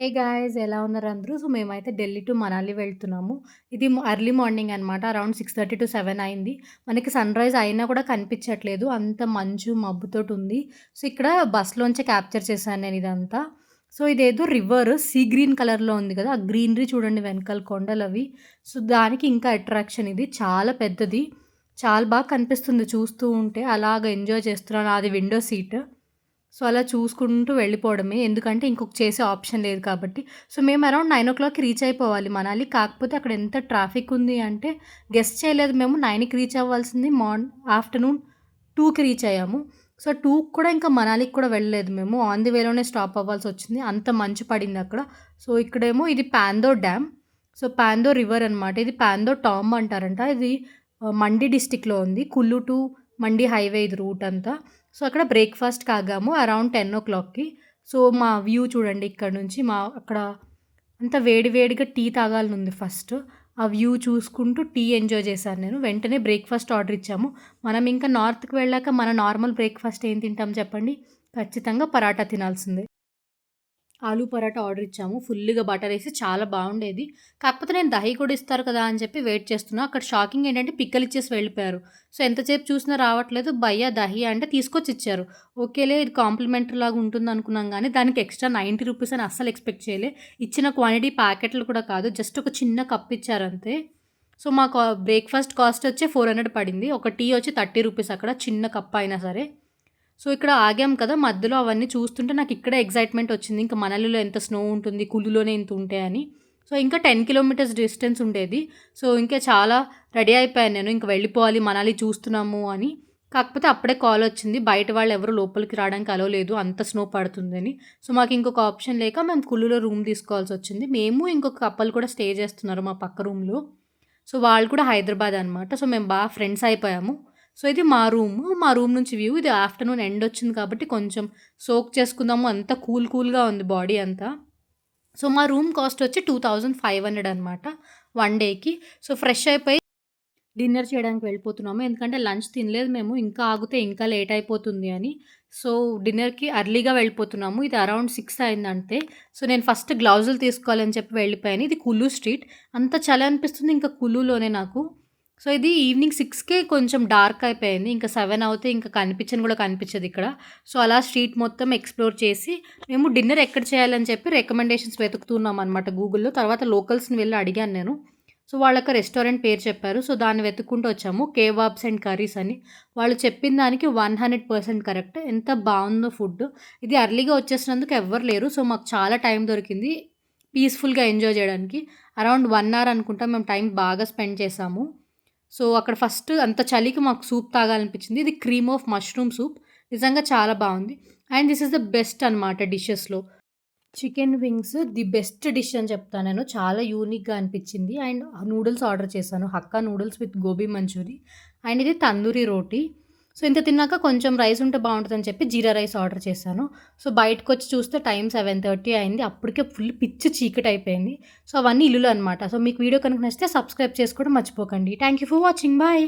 Hey guys ఎలా ఉన్నారు అందరూ? సో, మేమైతే ఢిల్లీ టు మనాలి వెళ్తున్నాము. ఇది ఎర్లీ మార్నింగ్ అనమాట. అరౌండ్ 6:30-7 అయింది. మనకి సన్‌రైజ్ అయినా కూడా కనిపించట్లేదు. అంత మంచు, మబ్బుతోటుంది. సో, ఇక్కడ బస్‌లోంచే క్యాప్చర్ చేశాను నేను ఇదంతా. సో, ఇదేదో రివర్ సీ గ్రీన్ కలర్‌లో ఉంది కదా! ఆ గ్రీనరీ చూడండి వెనకాల కొండలవి. సో, దానికి ఇంకా అట్రాక్షన్ ఇది. చాలా పెద్దది. చాలా బాగా కనిపిస్తుంది చూస్తూ ఉంటే. అలాగ ఎంజాయ్ చేస్తున్నాను. అది విండో సీట్. సో, అలా చూసుకుంటూ వెళ్ళిపోవడమే. ఎందుకంటే ఇంకొక చేసే ఆప్షన్ లేదు కాబట్టి. సో, మేము అరౌండ్ 9:00కి రీచ్ అయిపోవాలి మనాలి. కాకపోతే అక్కడ ఎంత ట్రాఫిక్ ఉంది అంటే గెస్ చేయలేదు మేము 9కి రీచ్ అవ్వాల్సింది ఆఫ్టర్‌నూన్ 2కి రీచ్ అయ్యాము. సో, 2కి కూడా ఇంకా మనాలికి కూడా వెళ్ళలేదు మేము. ఆన్ ది వేలోనే స్టాప్ అవ్వాల్సొచ్చింది. అంత మంచు పడిందక్కడ. సో, ఇక్కడేమో ఇది Pandoh dam. So, Pandoh river అనమాట. ఇది పాందోర్ టాంబ్ అంటారంట. ఇది మండి డిస్ట్రిక్ట్‌లో ఉంది. కుల్లు టు మండి హైవే ఇది రూట్ అంతా. సో, అక్కడ బ్రేక్‌ఫాస్ట్‌కి ఆగాము అరౌండ్ 10:00కి. సో, మా వ్యూ చూడండి ఇక్కడ నుంచి అక్కడ అంత వేడి వేడిగా టీ తాగాలనుంది ఫస్ట్. ఆ వ్యూ చూసుకుంటూ టీ ఎంజాయ్ చేశాను నేను. వెంటనే బ్రేక్‌ఫాస్ట్ ఆర్డర్ ఇచ్చాము. మనం ఇంకా నార్త్‌కి వెళ్ళాక మన నార్మల్ బ్రేక్‌ఫాస్ట్ ఏం తింటాం చెప్పండి? ఖచ్చితంగా పరాటా తినాల్సిందే. ఆలు పరాటా ఆర్డర్ ఇచ్చాము. ఫుల్లుగా బటరేసి చాలా బావుండేది. కాకపోతే నేను దహి కూడా ఇస్తారు కదా అని చెప్పి వెయిట్ చేస్తున్నా. అక్కడ షాకింగ్ ఏంటంటే పిక్కలు ఇచ్చేసి వెళ్ళిపోయారు. సో, ఎంతసేపు చూసినా రావట్లేదు. భయ్యా దహి అంటే తీసుకొచ్చి ఇచ్చారు. ఓకేలే ఇది కాంప్లిమెంటరీ లాగా ఉంటుందనుకున్నాం గానీ, దానికి ఎక్స్‌ట్రా ₹90 అని అస్సలు ఎక్స్‌పెక్ట్ చేయలే. ఇచ్చిన క్వాంటిటీ ప్యాకెట్లు కూడా కాదు. జస్ట్ ఒక చిన్న కప్ ఇచ్చారంతే. సో, మాకు బ్రేక్‌ఫాస్ట్ కాస్ట్ వచ్చి 400 పడింది. ఒక టీ వచ్చి ₹30 అక్కడ చిన్న కప్ అయినా సరే. సో, ఇక్కడ ఆగాం కదా! మధ్యలో అవన్నీ చూస్తుంటే నాకిక్కడే ఎక్సైట్‌మెంట్ వచ్చింది. ఇంక మనాలిలో ఎంత స్నో ఉంటుంది, కులులోనే ఇంత ఉంటాయని. సో, ఇంకా 10 కిలోమీటర్స్ డిస్టెన్స్ ఉండేది. సో, ఇంకా చాలా రెడీ అయిపోయాను నేను. ఇంక వెళ్ళిపోవాలి మనాలి చూస్తున్నాము అని. కాకపోతే అప్పుడే కాలొచ్చింది. బయట వాళ్ళెవరు లోపలికి రావడానికి అలో లేదు. అంత స్నో పడుతుందని. సో, మాకింకొక ఆప్షన్ లేక మేము కులులో రూమ్ తీసుకోవాల్సొచ్చింది. మేము ఇంకొక కపుల్ కూడా స్టే చేస్తున్నారు మా పక్క రూమ్‌లో. సో, వాళ్ళు కూడా హైదరాబాద్ అనమాట. సో, మేము ఫ్రెండ్స్ అయిపోయాము. సో, ఇది మా రూము. మా రూమ్ నుంచి వ్యూ. ఇది ఆఫ్టర్‌నూన్ ఎండొచ్చింది కాబట్టి కొంచెం సోక్ చేసుకుందాము. అంతా కూల్‌గా ఉంది బాడీ అంతా. సో, మా రూమ్ కాస్ట్ వచ్చి 2500 అనమాట 1 డేకి. సో, ఫ్రెష్ అయిపోయి డిన్నర్ చేయడానికి వెళ్ళిపోతున్నాము. ఎందుకంటే లంచ్ తినలేదు మేము. ఇంకా ఆగితే ఇంకా లేట్ అయిపోతుంది అని. సో, డిన్నర్‌కి ఎర్లీగా వెళ్ళిపోతున్నాము. ఇది అరౌండ్ 6 అయిందంతే. సో, నేను ఫస్ట్ గ్లౌజులు తీసుకోవాలని చెప్పి వెళ్ళిపోయాను. ఇది కులు స్ట్రీట్. అంత చలి అనిపిస్తుంది ఇంకా కులులోనే నాకు. సో, ఇది ఈవినింగ్ 6కే కొంచెం డార్క్ అయిపోయింది. ఇంకా 7 అవుతే ఇంకా కనిపించను కూడా కనిపించదిక్కడ. సో, అలా స్ట్రీట్ మొత్తం ఎక్స్‌ప్లోర్ చేసి మేము డిన్నర్ ఎక్కడ చేయాలని చెప్పి రికమెండేషన్స్ వెతుకుతున్నామనమాట గూగుల్‌లో. తర్వాత లోకల్స్‌ని వెళ్లి అడిగాను నేను. సో, వాళ్ళొక రెస్టారెంట్ పేరు చెప్పారు. సో, దాన్ని వెతుక్కుంటూ వచ్చాము. కేవాబ్స్ అండ్ కర్రీస్ అని. వాళ్ళు చెప్పిన దానికి 100% కరెక్ట్. ఎంత బావుందో ఫుడ్. ఇది ఎర్లీగా వచ్చేసినందుకు ఎవ్వరు లేరు. సో, మాకు చాలా టైం దొరికింది. పీస్‌ఫుల్‌గా ఎంజాయ్ చేయడానికి. అరౌండ్ 1 అవర్ అనుకుంటా మేము టైం బాగా స్పెండ్ చేశాము. సో, అక్కడ ఫస్ట్ అంత చలికి మాకు సూప్ తాగాలనిపించింది. ఇది క్రీమ్ ఆఫ్ మష్రూమ్ సూప్. నిజంగా చాలా బావుంది. And this is the best అనమాట డిషెస్‌లో. Chicken wings the best dish అని చెప్తా నేను. చాలా యూనిక్‌గా అనిపిచ్చింది. అండ్ నూడిల్స్ ఆర్డర్ చేశాను. Hakka noodles with gobi manchurian. And ఇది తందూరి రోటీ. సో, ఇంత తిన్నాక కొంచెం రైస్ ఉంటే బావుంటదని చెప్పి జీరా రైస్ ఆర్డర్ చేశాను. సో, బయటకొచ్చి చూస్తే టైం 7:30 అయింది. అప్పటికే ఫుల్ పిచ్చి చీకటయిపోయింది. సో, అవన్నీ ఇల్లులో అనమాట. సో, మీకు వీడియో కనుక నచ్చితే సబ్స్క్రైబ్ చేసుకోవడం మర్చిపోకండి. Thank you for watching. Bye.